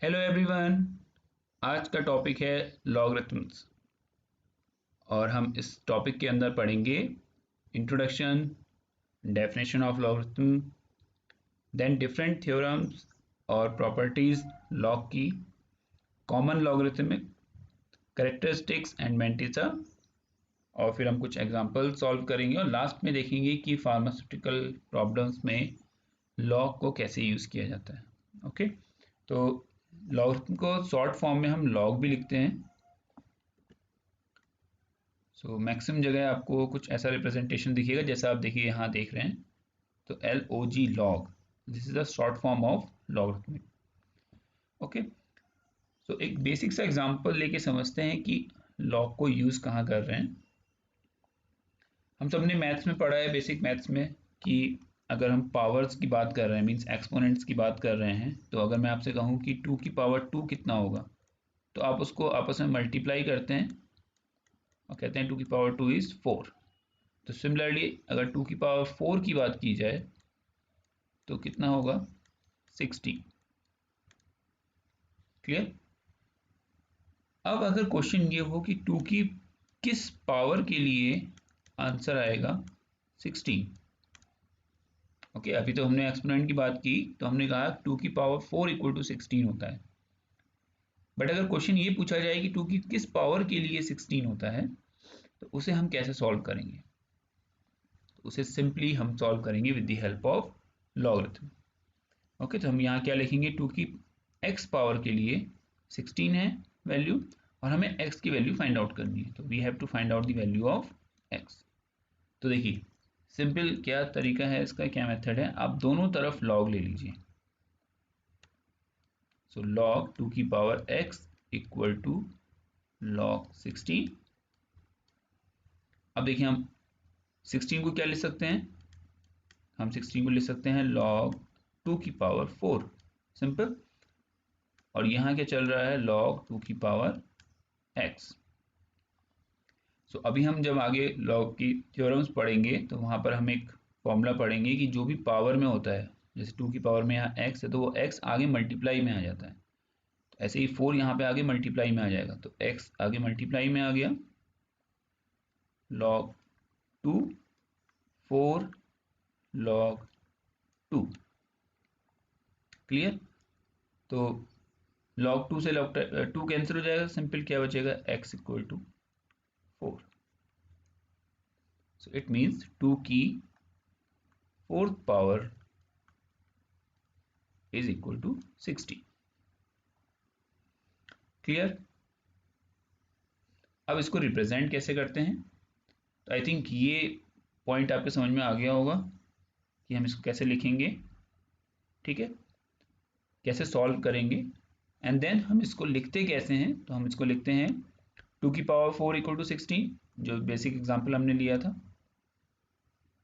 Hello everyone. आज का topic है लॉगरिथम्स और हम इस टॉपिक के अंदर पढ़ेंगे introduction, definition of logarithm, then different theorems और प्रॉपर्टीज लॉग की, common logarithmic characteristics and mantissa, और फिर हम कुछ एग्जांपल सॉल्व करेंगे और लास्ट में देखेंगे कि फार्मास्यूटिकल प्रॉब्लम्स में लॉग को कैसे यूज़ किया जाता है। ओके, तो लॉगरिथम को शॉर्ट फॉर्म में हम लॉग भी लिखते हैं। सो मैक्सिमम जगह आपको कुछ ऐसा रिप्रेजेंटेशन दिखेगा जैसा आप देखिए यहाँ देख रहे हैं। तो LOG log, this is the short form of logarithmic. Okay, so एक बेसिक सा एग्जांपल लेके समझते हैं कि लॉग को यूज कहाँ कर रहे हैं। हम सबने मैथ्स में पढ़ा है, बेसिक मैथ्स में, कि अगर हम पावर्स की बात कर रहे हैं, मीन्स एक्सपोनेंट्स की बात कर रहे हैं, तो अगर मैं आपसे कहूँ कि 2 की पावर 2 कितना होगा, तो आप उसको आपस में मल्टीप्लाई करते हैं और कहते हैं 2 की पावर 2 इज 4। तो सिमिलरली अगर 2 की पावर 4 की बात की जाए तो कितना होगा, 60। क्लियर। अब अगर क्वेश्चन ये हो कि 2 की किस पावर के लिए आंसर आएगा 16। ओके, अभी तो हमने एक्सपोनेंट की बात की, तो हमने कहा 2 की पावर 4 इक्वल टू 16 होता है। बट अगर क्वेश्चन ये पूछा जाए कि 2 की किस पावर के लिए 16 होता है, तो उसे हम कैसे सॉल्व करेंगे? तो उसे सिंपली हम सॉल्व करेंगे with the help of logarithm. Okay, तो हम यहाँ क्या लिखेंगे, 2 की x पावर के लिए 16 है वैल्यू, और हमें x की वैल्यू फाइंड आउट करनी है, तो we have to find out the value of x। तो देखिए सिंपल क्या तरीका है इसका, क्या मेथड है, आप दोनों तरफ लॉग ले लीजिए। सो लॉग 2 की power x equal to log 16। अब देखिए हम 16 को क्या लिख सकते हैं, हम 16 को लिख सकते हैं log 2 की पावर 4, सिंपल। और यहाँ क्या चल रहा है, log 2 की पावर x। सो अभी हम जब आगे लॉग की थ्योरम्स पढ़ेंगे तो वहाँ पर हम एक फॉर्मूला पढ़ेंगे कि जो भी पावर में होता है, जैसे 2 की पावर में यहाँ x है तो वो x आगे मल्टीप्लाई में आ जाता है, तो ऐसे ही 4 यहाँ पे आगे मल्टीप्लाई में आ जाएगा, तो x आगे मल्टीप्लाई में आ गया, log 2 4 log 2। क्लियर। तो log 2 से log 2 कैंसिल हो जाएगा, सिंपल क्या बचेगा, x equal to 4। So it means 2 की fourth power is equal to 60। Clear. अब इसको रिप्रेजेंट कैसे करते हैं, तो आई थिंक ये पॉइंट आपके समझ में आ गया होगा कि हम इसको कैसे लिखेंगे। ठीक है, कैसे सॉल्व करेंगे, एंड देन हम इसको लिखते कैसे हैं, तो हम इसको लिखते हैं 2 की पावर 4 इक्वल टू 16, जो बेसिक एग्जांपल हमने लिया था।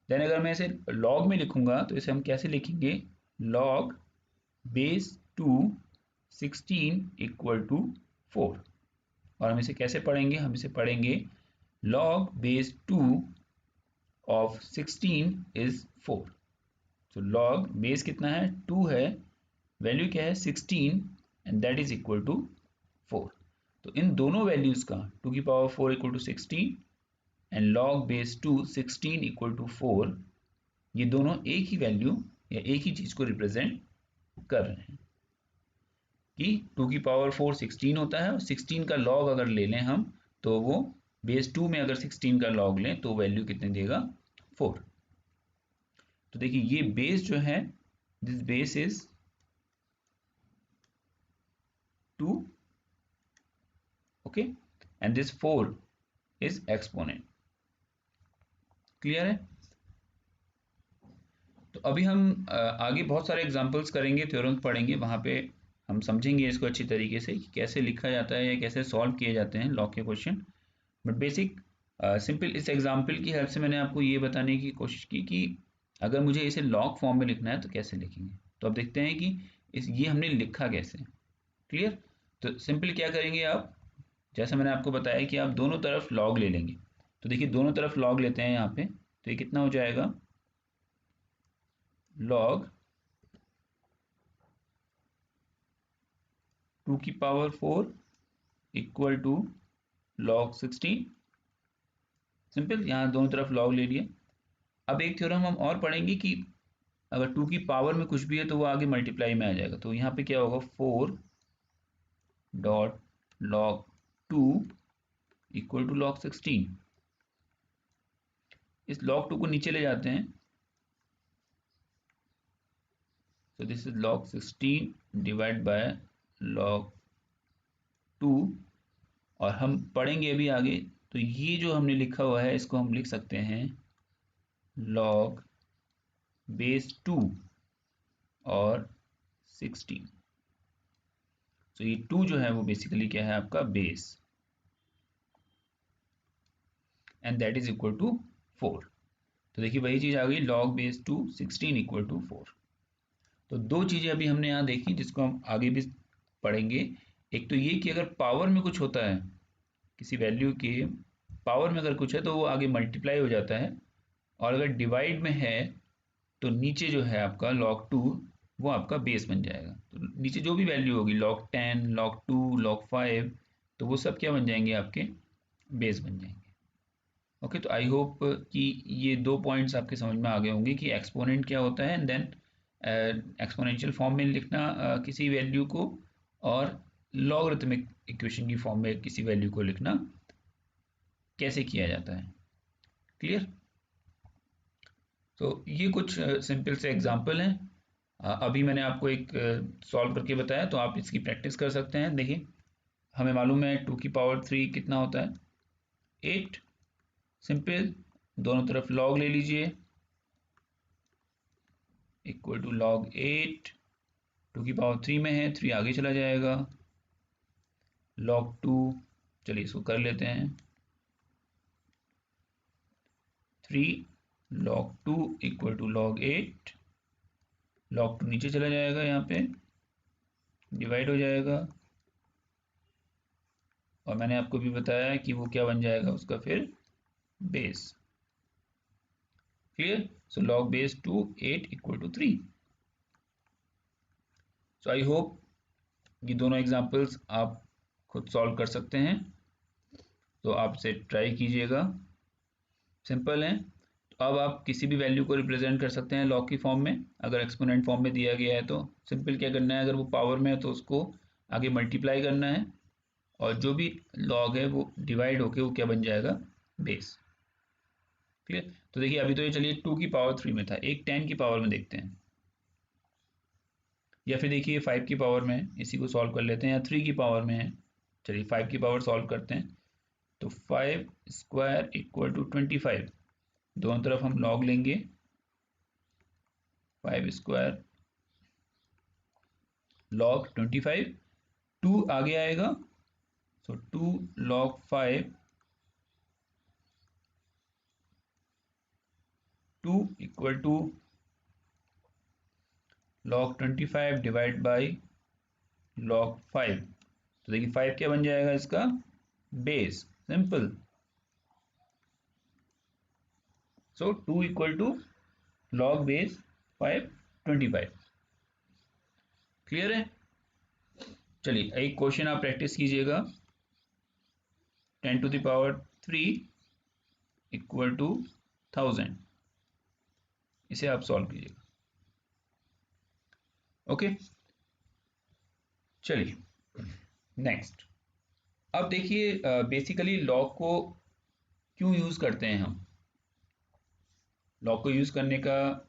देन अगर मैं इसे लॉग में लिखूंगा तो इसे हम कैसे लिखेंगे, लॉग बेस 2 16 इक्वल टू 4। और हम इसे कैसे पढ़ेंगे, हम इसे पढ़ेंगे log बेस 2 ऑफ 16 इज 4। तो log बेस कितना है, 2 है, वैल्यू क्या है 16, and that is equal to 4। तो इन दोनों वैल्यूज का 2 की power 4 equal to 16 and log base 2 16 equal to 4, ये दोनों एक ही वैल्यू या एक ही चीज को रिप्रेजेंट कर रहे हैं कि 2 की पावर 4 16 होता है, और 16 का लॉग अगर ले लें हम, तो वो बेस 2 में अगर 16 का लॉग लें तो वैल्यू कितने देगा, 4। तो देखिए ये बेस जो है, this base is 2, okay, and this 4 is exponent. Clear है। तो अभी हम आगे बहुत सारे एग्जांपल्स करेंगे, थ्योरम्स पढ़ेंगे, वहां पे हम समझेंगे इसको अच्छी तरीके से कि कैसे लिखा जाता है या कैसे सॉल्व किए जाते हैं लॉग के क्वेश्चन। बट बेसिक सिंपल इस एग्जांपल की हेल्प से मैंने आपको ये बताने की कोशिश की कि अगर मुझे इसे लॉग फॉर्म में लिखना है तो कैसे लिखेंगे। तो अब देखते हैं कि ये हमने लिखा कैसे। क्लियर। तो सिंपल क्या करेंगे आप, जैसा मैंने आपको बताया कि आप दोनों तरफ लॉग ले लेंगे। तो देखिए दोनों तरफ लॉग लेते हैं यहाँ पे, तो ये कितना हो जाएगा, लॉग 2 की power 4 equal to log 16। Simple, यहाँ दोनों तरफ log ले लिया। अब एक थ्योरम हम और पढ़ेंगे कि अगर 2 की पावर में कुछ भी है तो वो आगे मल्टीप्लाई में आ जाएगा। तो यहाँ पे क्या होगा, 4 dot log 2 equal to log 16। इस log 2 को नीचे ले जाते हैं, so this is log 16 divided by log 2। और हम पढ़ेंगे अभी आगे, तो ये जो हमने लिखा हुआ है इसको हम लिख सकते हैं log बेस 2 और 16। तो ये 2 जो है वो बेसिकली क्या है आपका base, and that is equal to 4। तो देखिए वही चीज आ गई, log बेस 2 16 इक्वल टू 4। तो दो चीजें अभी हमने यहाँ देखी जिसको हम आगे भी पढ़ेंगे। एक तो ये कि अगर पावर में कुछ होता है, किसी वैल्यू के पावर में अगर कुछ है तो वो आगे मल्टीप्लाई हो जाता है, और अगर डिवाइड में है तो नीचे जो है आपका log 2 वो आपका बेस बन जाएगा। तो नीचे जो भी वैल्यू होगी log 10 log 2 log 5, तो वो सब क्या बन जाएंगे, आपके बेस बन जाएंगे। ओके, तो आई होप कि ये दो पॉइंट्स आपके समझ में आ गए होंगे कि एक्सपोनेंट क्या होता है, एंड देन एक्सपोनेंशियल फॉर्म में लिखना किसी वैल्यू को, और लॉगरिथमिक इक्वेशन की फॉर्म में किसी वैल्यू को लिखना कैसे किया जाता है। क्लियर? तो ये कुछ सिंपल से एग्जांपल हैं। अभी मैंने आपको एक सॉल्व करके बताया, तो आप इसकी प्रैक्टिस कर सकते हैं। देखिए हमें मालूम है 2 की पावर 3 कितना होता है, 8। सिंपल, दोनों तरफ log ले लीजिए, इक्वल टू log 8। 2 की पावर 3 में है, 3 आगे चला जाएगा, log 2, चलिए इसको कर लेते हैं, 3 log 2 equal to log 8। log 2 नीचे चला जाएगा, यहाँ पे डिवाइड हो जाएगा, और मैंने आपको भी बताया कि वो क्या बन जाएगा उसका फिर base. Clear? So log base 2 8 equal to 3। So I hope ये दोनों एग्जांपल्स आप खुद सॉल्व कर सकते हैं, तो आप इसे ट्राई कीजिएगा। सिंपल है। तो अब आप किसी भी वैल्यू को रिप्रेजेंट कर सकते हैं log की फॉर्म में। अगर एक्सपोनेंट फॉर्म में दिया गया है तो सिंपल क्या करना है, अगर वो पावर में है तो उसको आगे मल्टीप्लाई करना है, और जो भी log है वो डिवाइड होके वो क्या बन जाएगा, बेस। क्लियर? तो देखिए अभी तो ये चलिए 2 की पावर 3 में था, एक 10 की पावर में देखते हैं, या फिर देखिए 5 की पावर में, इसी को सॉल्व कर लेते हैं, या 3 की पावर में है। चलिए 5 की पावर सॉल्व करते हैं, तो 5 स्क्वायर इक्वल टू 25। दोनों तरफ हम log लेंगे, 5 स्क्वायर log 25, 2 आगे आएगा, so 2 log 5, 2 equal to log 25 divide by log 5। तो देखिए 5 क्या बन जाएगा इसका, base. Simple, so 2 equal to log base 5 25। Clear है? चलिए एक क्वेश्चन आप प्रैक्टिस कीजिएगा, 10 to the power 3 equal to 1000। इसे आप सॉल्व कीजिएगा। ओके, चलिए नेक्स्ट। अब देखिए बेसिकली लॉग को क्यों यूज करते हैं हम। लॉग को यूज करने का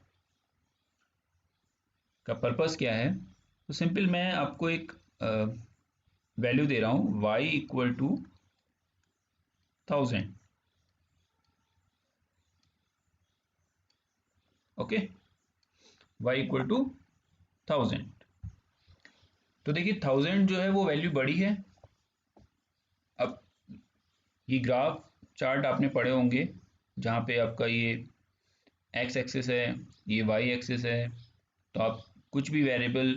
पर्पस क्या है। तो सिंपल मैं आपको एक वैल्यू दे रहा हूं, y equal to 1000। Okay, y equal to 1000। तो देखिए 1000 जो है वो वैल्यू बड़ी है। अब ये ग्राफ चार्ट आपने पढ़े होंगे, जहाँ पे आपका ये एक्स एक्सिस है, ये वाई एक्सिस है, तो आप कुछ भी वेरिएबल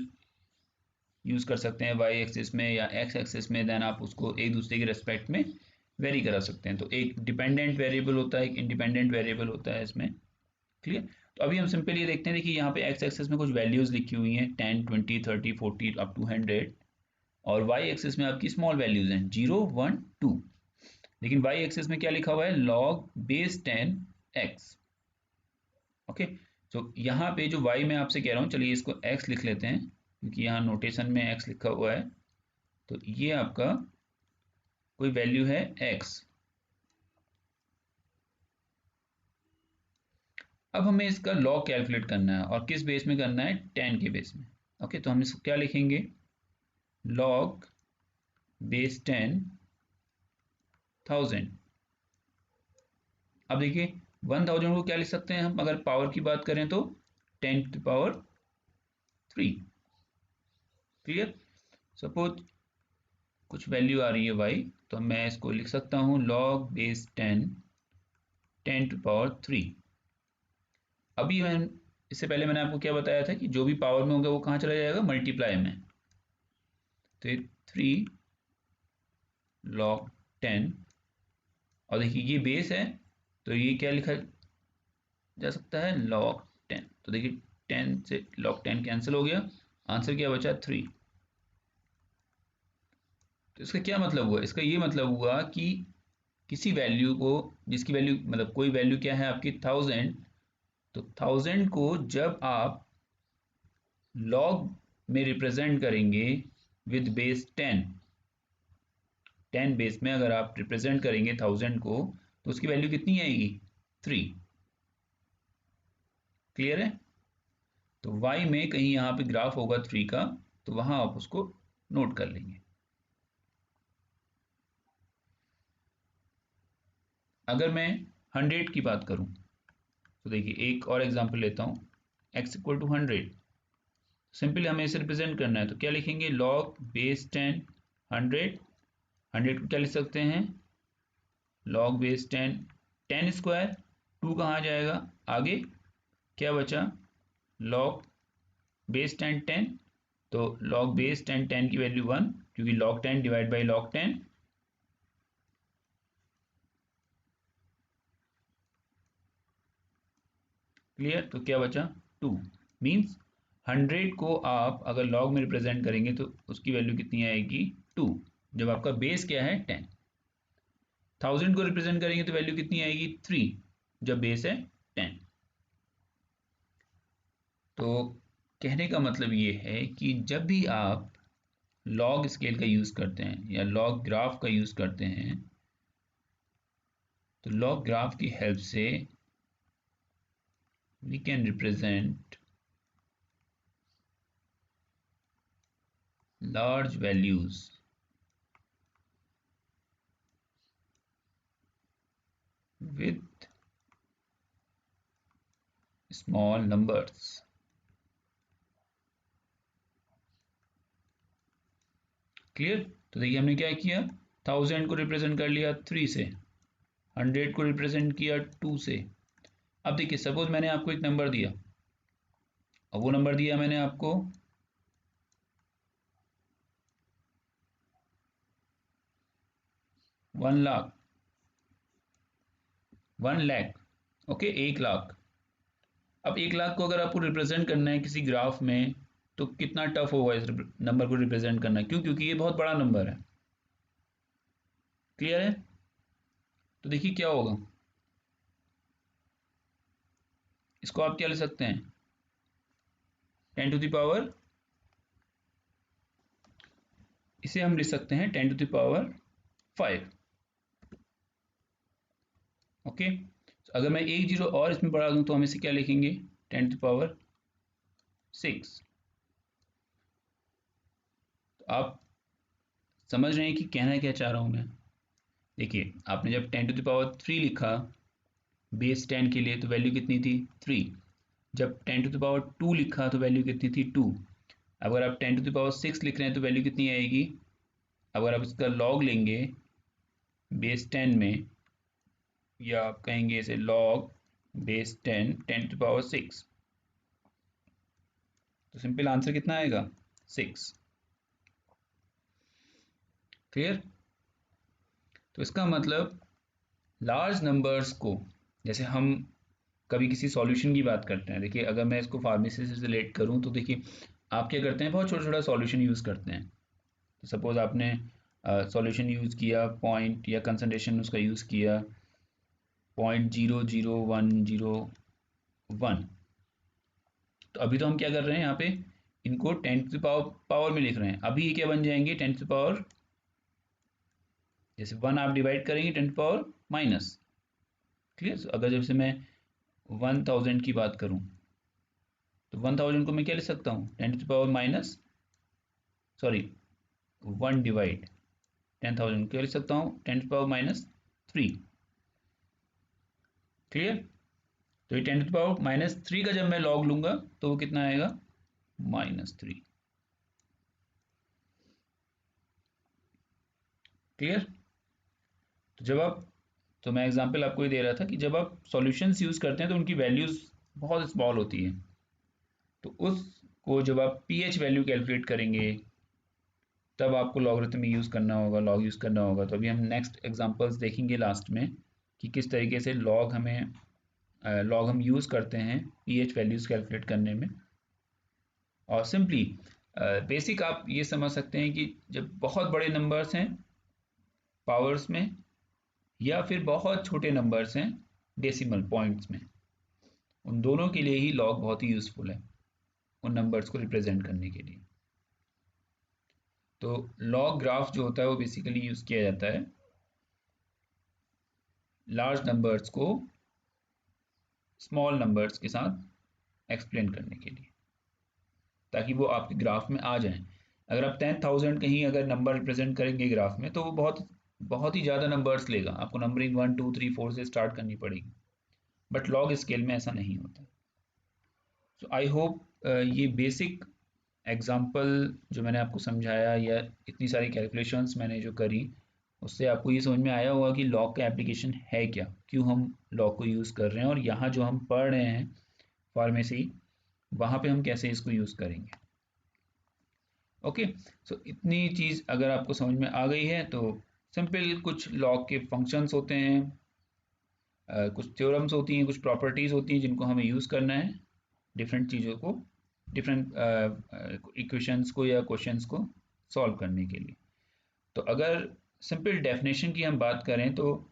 यूज़ कर सकते हैं वाई एक्सिस में या एक्स एक्सिस में, देन आप उसको एक दूसरे के रेस्पेक्ट में वेरी करा सकते हैं। तो एक डिपेंडेंट वेरिएबल होता है, एक इंडिपेंडेंट वेरिएबल होता है इसमें। क्लियर? तो अभी हम सिंपल ये देखते हैं, देखिए यहाँ पे एक्स एक्सिस में कुछ वैल्यूज़ लिखी हुई हैं, 10 20 30 40 अप टू 100। और वाई एक्सिस में आपकी स्मॉल वैल्यूज हैं 0, 1, 2। लेकिन वाई एक्सिस में क्या लिखा हुआ है, log बेस 10x। ओके, तो यहाँ पे जो y मैं आपसे कह रहा हूँ, चलिए इसको x लिख लेते हैं क्योंकि यहाँ नोटेशन में x लिखा हुआ है। तो ये आपका कोई वैल्यू है x। अब हमें इसका log कैलकुलेट करना है और किस बेस में करना है, 10 के बेस में। ओके, तो हम इसको क्या लिखेंगे, log बेस 10,000। अब देखिए 1000 को क्या लिख सकते हैं हम, अगर पावर की बात करें तो 10⁻3। क्लियर। सपोज कुछ वैल्यू आ रही है y, तो मैं इसको लिख सकता हूँ log बेस 10⁻3। अभी मैं इससे पहले मैंने आपको क्या बताया था कि जो भी पावर में होगा वो कहाँ चला जाएगा, मल्टीप्लाई में। तो ये 3 log 10, और देखिए ये बेस है तो ये क्या लिखा जा सकता है, log 10। तो देखिए 10 से log 10 कैंसिल हो गया, आंसर क्या बचा, 3। तो इसका क्या मतलब हुआ, इसका ये मतलब हुआ कि किसी वैल्यू को, जिसकी वैल्यू मतलब कोई वैल्यू क्या है आपकी 1000, तो 1000 को जब आप log में रिप्रेजेंट करेंगे विद बेस 10 बेस में अगर आप रिप्रेजेंट करेंगे 1000 को, तो उसकी वैल्यू कितनी आएगी, 3। क्लियर है। तो y में कहीं यहाँ पे ग्राफ होगा 3 का, तो वहां आप उसको नोट कर लेंगे। अगर मैं 100 की बात करूं, तो देखिए एक और एग्जांपल लेता हूं, x इक्वल टू 100। सिंपली हमें इसे रिप्रेजेंट करना है, तो क्या लिखेंगे, log बेस 10 100। 100 को क्या लिख सकते हैं, log बेस 10 10 स्क्वायर, 2 कहाँ जाएगा आगे, क्या बचा, log बेस 10 10। तो log बेस 10 10 की वैल्यू 1, क्योंकि log 10 divide by log 10। Clear. तो क्या बचा, 2। मीन्स 100 को आप अगर log में रिप्रेजेंट करेंगे तो उसकी वैल्यू कितनी आएगी, 2, जब आपका बेस क्या है 10। 1000 को रिप्रेजेंट करेंगे तो वैल्यू कितनी आएगी, 3, जब बेस है 10। तो कहने का मतलब ये है कि जब भी आप log स्केल का यूज़ करते हैं या log ग्राफ का यूज़ करते हैं, तो log ग्राफ की हेल्प से we can represent large values with small numbers। Clear. तो देखिए हमने क्या किया, 1000 को रिप्रेजेंट कर लिया 3 से, 100 को रिप्रेजेंट किया 2 से। अब देखिए सपोज मैंने आपको एक नंबर दिया, और वो नंबर दिया मैंने आपको 1 लाख, 1 लाख, ओके, 1 लाख। अब 1 लाख को अगर आपको रिप्रेजेंट करना है किसी ग्राफ में, तो कितना टफ होगा इस नंबर को रिप्रेजेंट करना, क्यों, क्योंकि ये बहुत बड़ा नंबर है। क्लियर है। तो देखिए क्या होगा, इसको आप क्या ले सकते हैं, 10 टू द पावर, इसे हम लिख सकते हैं 10 टू द पावर 5। ओके, तो अगर मैं एक जीरो और इसमें बढ़ा दूं तो हम इसे क्या लिखेंगे, 10 टू द पावर 6। तो आप समझ रहे हैं कि कहना क्या चाह रहा हूं मैं। देखिए आपने जब 10 टू द पावर 3 लिखा बेस 10 के लिए, तो वैल्यू कितनी थी, 3। जब 10 टू द पावर 2 लिखा तो वैल्यू कितनी थी, 2। अगर आप 10 टू द पावर 6 लिख रहे हैं तो वैल्यू कितनी आएगी, अगर आप इसका लॉग लेंगे बेस 10 में, या आप कहेंगे इसे log base 10 10 to the power 6, तो सिंपल आंसर कितना आएगा, 6। क्लियर। तो इसका मतलब लार्ज नंबर्स को, जैसे हम कभी किसी सॉल्यूशन की बात करते हैं, देखिए अगर मैं इसको फार्मेसी से रिलेट करूं तो देखिए आप क्या करते हैं, बहुत छोटा छोटा सॉल्यूशन यूज़ करते हैं। तो सपोज आपने सॉल्यूशन यूज़ किया पॉइंट या कंसंट्रेशन उसका यूज़ किया 0.00101। तो अभी तो हम क्या कर रहे हैं यहाँ पे, इनको 10 टू पावर में लिख रहे हैं। अभी ये क्या बन जाएंगे 10 टू पावर, जैसे 1 आप डिवाइड करेंगे 10 टू पावर माइनस। क्लियर। अगर जैसे मैं 1000 की बात करूँ तो 1000 को मैं क्या लिख सकता हूँ 10 to power minus, sorry 1 divide 10,000 क्या लिख सकता हूँ 10 टू पावर माइनस 3। क्लियर। तो ये 10 टू पावर माइनस 3 का जब मैं लॉग लूंगा तो वो कितना आएगा -3। क्लियर। तो जब आप, तो मैं एग्जांपल आपको ये दे रहा था कि जब आप सॉल्यूशंस यूज़ करते हैं तो उनकी वैल्यूज़ बहुत स्मॉल होती है। तो उसको जब आप पीएच वैल्यू कैलकुलेट करेंगे तब आपको लॉगरिथम यूज़ करना होगा, लॉग यूज़ करना होगा। तो अभी हम नेक्स्ट एग्जांपल्स देखेंगे लास्ट में कि किस तरीके से लॉग हम यूज़ करते हैं पीएच वैल्यूज़ कैलकुलेट करने में। और सिंपली बेसिक आप ये समझ सकते हैं कि जब बहुत बड़े नंबर्स हैं पावर्स में, या फिर बहुत छोटे नंबर्स हैं डेसिमल पॉइंट्स में, उन दोनों के लिए ही लॉग बहुत ही यूज़फुल है उन नंबर्स को रिप्रेजेंट करने के लिए। तो लॉग ग्राफ जो होता है वो बेसिकली यूज़ किया जाता है लार्ज नंबर्स को स्मॉल नंबर्स के साथ एक्सप्लेन करने के लिए, ताकि वो आपके ग्राफ में आ जाएं। अगर आप 10,000 कहीं अगर नंबर रिप्रेजेंट करेंगे ग्राफ में तो वो बहुत बहुत ही ज़्यादा नंबर्स लेगा, आपको नंबरिंग 1 2 3 4 से स्टार्ट करनी पड़ेगी। बट लॉग स्केल में ऐसा नहीं होता। सो आई होप ये बेसिक एग्जाम्पल जो मैंने आपको समझाया या इतनी सारी कैलकुलेशंस मैंने जो करी उससे आपको ये समझ में आया होगा कि लॉग का एप्लीकेशन है क्या, क्यों हम लॉग को यूज़ कर रहे हैं, और यहाँ जो हम पढ़ रहे हैं फार्मेसी वहाँ पे हम कैसे इसको यूज़ करेंगे। ओके। सो इतनी चीज़ अगर आपको समझ में आ गई है तो सिंपल कुछ लॉग के फंक्शंस होते हैं, कुछ थ्योरम्स होती हैं, कुछ प्रॉपर्टीज़ होती हैं जिनको हमें यूज़ करना है डिफरेंट चीज़ों को, डिफरेंट इक्वेशंस को या क्वेश्चंस को सॉल्व करने के लिए। तो अगर सिंपल डेफिनेशन की हम बात करें तो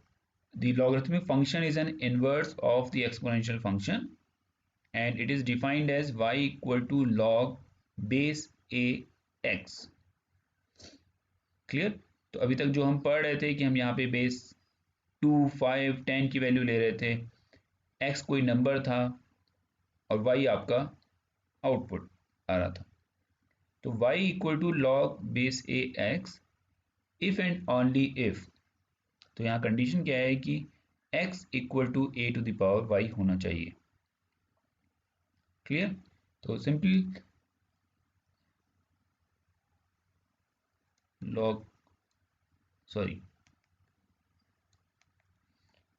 the logarithmic function is an inverse of the exponential function and it is defined as y equal to log base a x। Clear. तो अभी तक जो हम पढ़ रहे थे कि हम यहाँ पे बेस 2 5 10 की वैल्यू ले रहे थे, x कोई नंबर था और y आपका आउटपुट आ रहा था। तो y equal to log base a x if and only if, तो यहाँ कंडीशन क्या है कि x equal to a to the power y होना चाहिए। क्लियर। तो simply log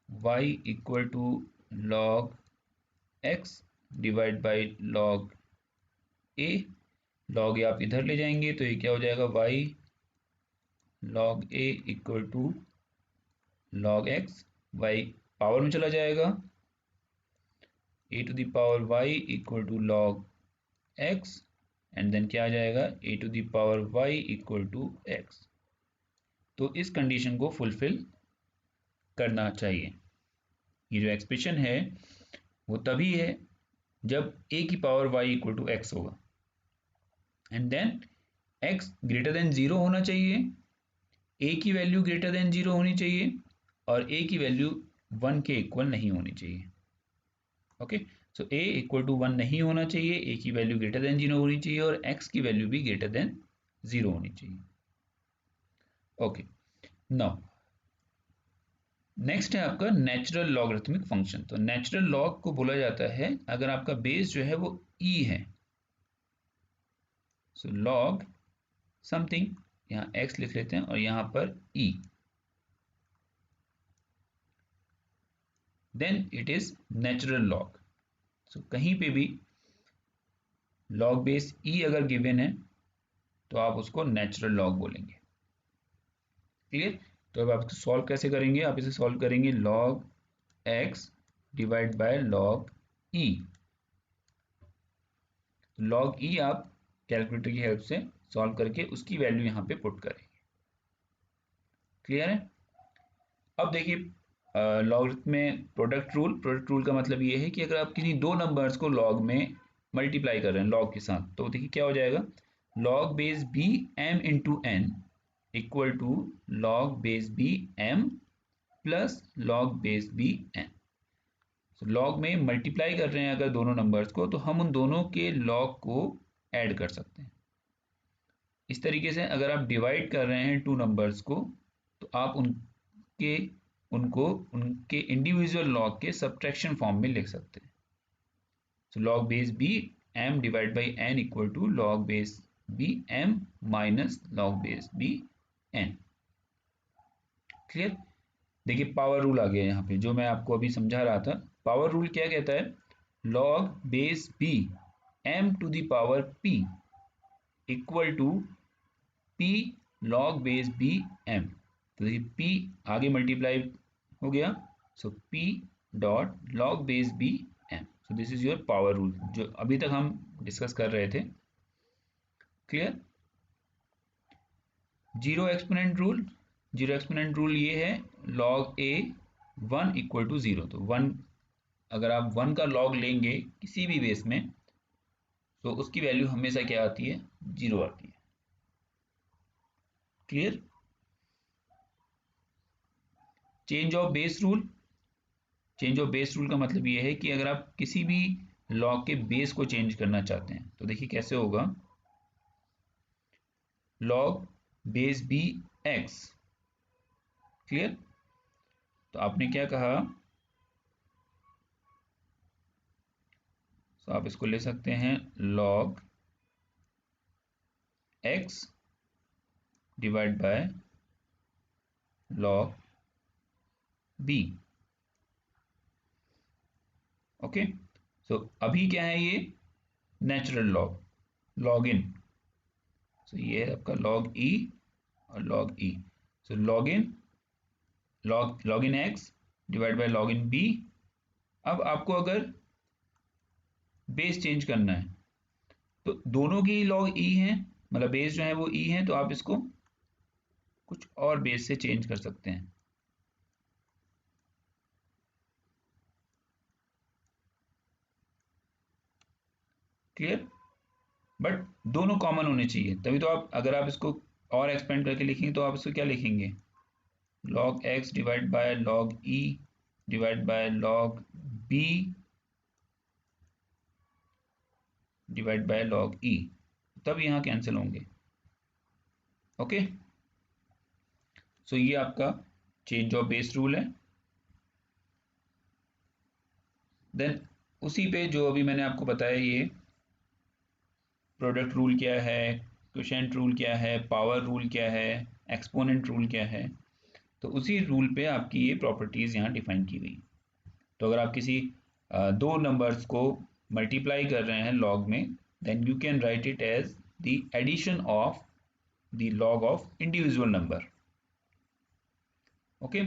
y equal to log x divide by log a। log a आप इधर ले जाएंगे तो ये क्या हो जाएगा y log a equal to log x, y power में चला जाएगा, a to the power y equal to log x and then क्या आ जाएगा a to the power y equal to x। तो इस कंडीशन को फुलफिल करना चाहिए। ये जो एक्सप्रेशन है वो तभी है जब a की power y equal to x होगा and then x greater than 0 होना चाहिए, a की वैल्यू ग्रेटर देन 0 होनी चाहिए और a की वैल्यू 1 के इक्वल नहीं होनी चाहिए। Okay. So a equal to 1 नहीं होना चाहिए, a की वैल्यू ग्रेटर देन 0 होनी चाहिए और x की वैल्यू भी ग्रेटर देन 0 होनी चाहिए। ओके। नाउ नेक्स्ट है आपका नेचुरल लॉगरिथमिक फंक्शन। तो नेचुरल लॉग को बोला जाता है अगर आपका बेस जो है वो e है। सो लॉग समथिंग, यहाँ x लिख लेते हैं और यहाँ पर e, then it is natural log. So कहीं पे भी लॉग बेस e अगर गिवन है तो आप उसको नेचुरल लॉग बोलेंगे। क्लियर। तो अब आप सॉल्व कैसे करेंगे, आप इसे सॉल्व करेंगे log x divide by log e। log e आप कैलकुलेटर की हेल्प से सॉल्व करके उसकी वैल्यू यहाँ पे पुट करेंगे। क्लियर है? अब देखिए लॉगरिथम में प्रोडक्ट रूल का मतलब ये है कि अगर आप किसी दो नंबर्स को लॉग में मल्टीप्लाई कर रहे हैं लॉग के साथ, तो देखिए क्या हो जाएगा, log base B M into N equal to log base B M plus log base B N. Log में मल्टीप्लाई कर रहे हैं अगर दोनों नंबर्स को, तो हम उन दोनों के लॉग को ऐड कर सकते हैं। इस तरीके से अगर आप डिवाइड कर रहे हैं टू नंबर्स को, तो आप उनको उनके इंडिविजुअल लॉग के सब्ट्रैक्शन फॉर्म में लिख सकते हैं। So log base B M divide by N equal to log base B M minus log base B N. Clear? देखिए पावर रूल आ गया यहाँ पे, जो मैं आपको अभी समझा रहा था। पावर रूल क्या कहता है, log base B M to the power P equal to P log base B M. तो देखिए पी आगे मल्टीप्लाई हो गया, so P dot log base B M. So this is your power rule, जो अभी तक हम डिस्कस कर रहे थे। क्लियर? जीरो एक्सपोनेंट रूल ये है, लॉग ए 1 इक्वल टू 0। तो 1, अगर आप 1 का लॉग लेंगे किसी भी बेस में, तो उसकी वैल्यू हमेशा क्या आती है, 0 आती है। Clear? Change of base rule का मतलब ये है कि अगर आप किसी भी लॉग के बेस को चेंज करना चाहते हैं, तो देखिए कैसे होगा, log base B X. Clear? तो आपने क्या कहा, तो आप इसको ले सकते हैं log X divide by log B. Okay, so अभी क्या है, ये नेचुरल लॉग इन। सो ये है आपका लॉग ई और log E. So log in X divide by log in B. अब आपको अगर बेस चेंज करना है, तो दोनों की लॉग ई है, मतलब बेस जो है वो ई है, तो आप इसको कुछ और बेस से चेंज कर सकते हैं। क्लियर? बट दोनों कॉमन होने चाहिए, तभी तो आप, अगर आप इसको और एक्सपेंड करके लिखेंगे तो आप इसको क्या लिखेंगे, log X divide by log E divide by log B divide by log E, तब यहाँ कैंसिल होंगे। ओके, सो ये आपका चेंज ऑफ बेस रूल है। देन उसी पे जो अभी मैंने आपको बताया, ये प्रोडक्ट रूल क्या है, क्वोशिएंट रूल क्या है, पावर रूल क्या है, एक्सपोनेंट रूल क्या है, तो उसी रूल पे आपकी ये प्रॉपर्टीज़ यहाँ डिफाइन की गई। तो अगर आप किसी दो नंबर्स को मल्टीप्लाई कर रहे हैं लॉग में, then you can write it as the addition of the log of individual number. Okay,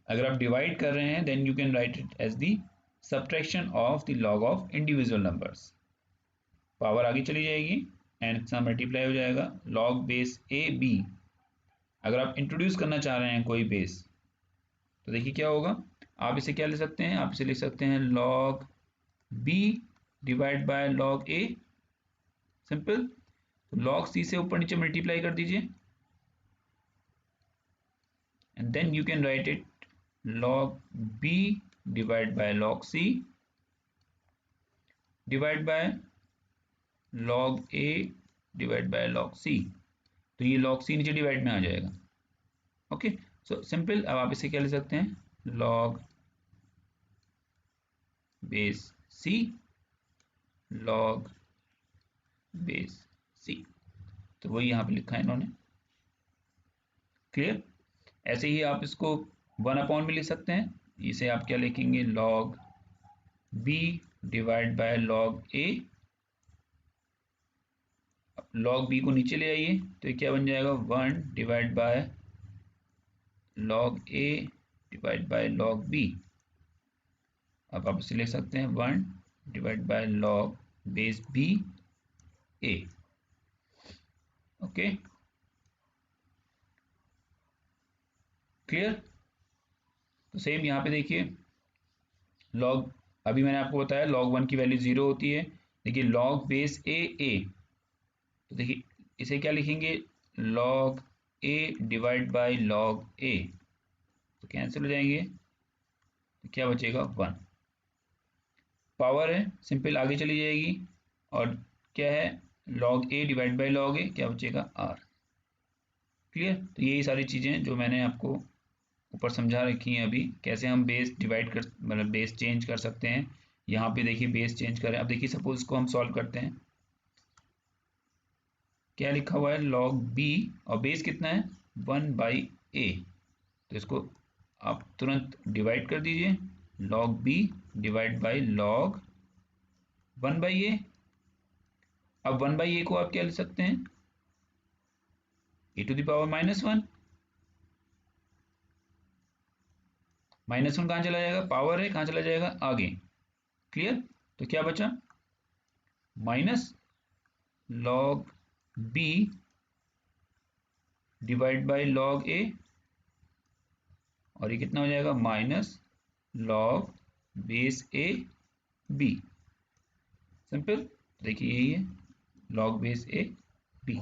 अगर आप डिवाइड कर रहे हैं, then you can write it as the subtraction of the log of individual numbers. Power आगे चली जाएगी and इसका multiply हो जाएगा, लॉग बेस ए बी। अगर आप इंट्रोड्यूस करना चाह रहे हैं कोई बेस, तो देखिए क्या होगा, आप इसे क्या ले सकते हैं, आप इसे लिख सकते हैं log B divide by log A. Simple. तो लॉग सी से ऊपर नीचे मल्टीप्लाई कर दीजिए, and then you can write it log B divide by log C divide by log A divide by log C. तो ये लॉग सी नीचे divide में आ जाएगा। Okay, so simple. अब आप इसे क्या ले सकते हैं, log base C log base C. तो वही यहाँ पे लिखा है इन्होंने। क्लियर? ऐसे ही आप इसको 1 में लिख सकते हैं। इसे आप क्या लिखेंगे, log B divide by log A. Log B को नीचे ले आइए, तो ये क्या बन जाएगा, 1 divide by log A divide by log B. अब आप इसे ले सकते हैं 1 divide by log base B A. Okay, clear. तो सेम यहाँ पे देखिए, लॉग, अभी मैंने आपको बताया log 1 की वैल्यू 0 होती है। देखिए log बेस ए, तो देखिए इसे क्या लिखेंगे, log a divide by log a, तो कैंसिल हो जाएंगे, तो क्या बचेगा 1। पावर है सिंपल, आगे चली जाएगी, और क्या है log a divide by log a, क्या बचेगा r। क्लियर। तो यही सारी चीज़ें जो मैंने आपको ऊपर समझा रखी हैं, अभी कैसे हम बेस डिवाइड कर, मतलब बेस चेंज कर सकते हैं। यहाँ पे देखिए बेस चेंज करें, अब देखिए सपोज इसको हम सॉल्व करते हैं, क्या लिखा हुआ है log b, और बेस कितना है 1/a, तो इसको आप तुरंत डिवाइड कर दीजिए, log b divide by log 1/a। अब 1/a को आप क्या लिख सकते हैं, e टू द पावर -1। -1 कहाँ चला जाएगा, पावर है, कहाँ चला जाएगा आगे। क्लियर। तो क्या बचा, minus log b divide by log a, और ये कितना हो जाएगा minus log base a b। Simple, देखिए यही है log base a b।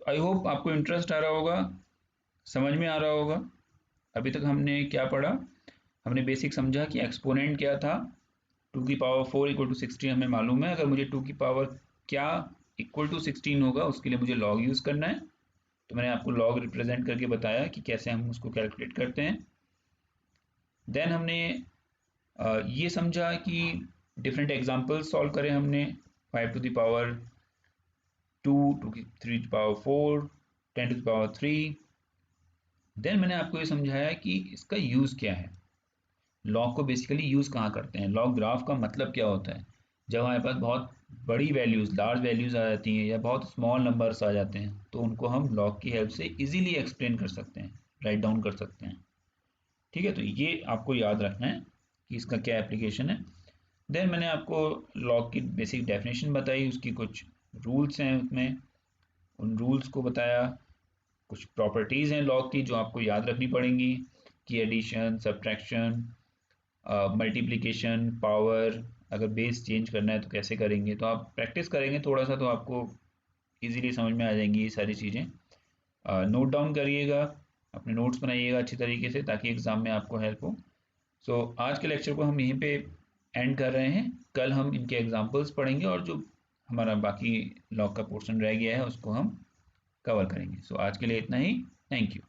I hope आपको इंटरेस्ट आ रहा होगा, समझ में आ रहा होगा। अभी तक हमने क्या पढ़ा, हमने बेसिक समझा कि एक्सपोनेंट क्या था, 2 की पावर 4 इक्वल टू 16 हमें मालूम है। अगर मुझे 2 की पावर क्या इक्वल टू 16 होगा, उसके लिए मुझे लॉग यूज़ करना है। तो मैंने आपको लॉग रिप्रेजेंट करके बताया कि कैसे हम उसको कैलकुलेट करते हैं। देन हमने ये समझा कि डिफरेंट एग्जांपल्स सॉल्व करें हमने, 5 टू द पावर 2, 2 की 3 to power 4, 10 to the power 3। Then मैंने आपको ये समझाया कि इसका यूज़ क्या है, लॉग को बेसिकली यूज़ कहाँ करते हैं, लॉग ग्राफ का मतलब क्या होता है। जब हमारे पास बहुत बड़ी वैल्यूज़, लार्ज वैल्यूज़ आ जाती हैं, या बहुत स्मॉल नंबर्स आ जाते हैं, तो उनको हम लॉग की हेल्प से इजीली एक्सप्लेन कर सकते हैं, राइट डाउन कर सकते हैं। ठीक है, तो ये आपको याद रखना है कि इसका क्या एप्लीकेशन है। देन मैंने आपको लॉग की बेसिक डेफिनेशन बताई, उसकी कुछ रूल्स हैं उसमें, उन रूल्स को बताया। कुछ प्रॉपर्टीज़ हैं लॉग की जो आपको याद रखनी पड़ेंगी, कि एडिशन, सब्ट्रैक्शन, मल्टीप्लिकेशन, पावर, अगर बेस चेंज करना है तो कैसे करेंगे। तो आप प्रैक्टिस करेंगे थोड़ा सा तो आपको इजीली समझ में आ जाएंगी ये सारी चीज़ें। नोट डाउन करिएगा, अपने नोट्स बनाइएगा अच्छी तरीके से, ताकि एग्ज़ाम में आपको हेल्प हो। सो आज के लेक्चर को हम यहीं पे एंड कर रहे हैं। कल हम इनके एग्जांपल्स पढ़ेंगे, और जो हमारा बाकी लॉग का पोर्शन रह गया है उसको हम कवर करेंगे। सो आज के लिए इतना ही। Thank you.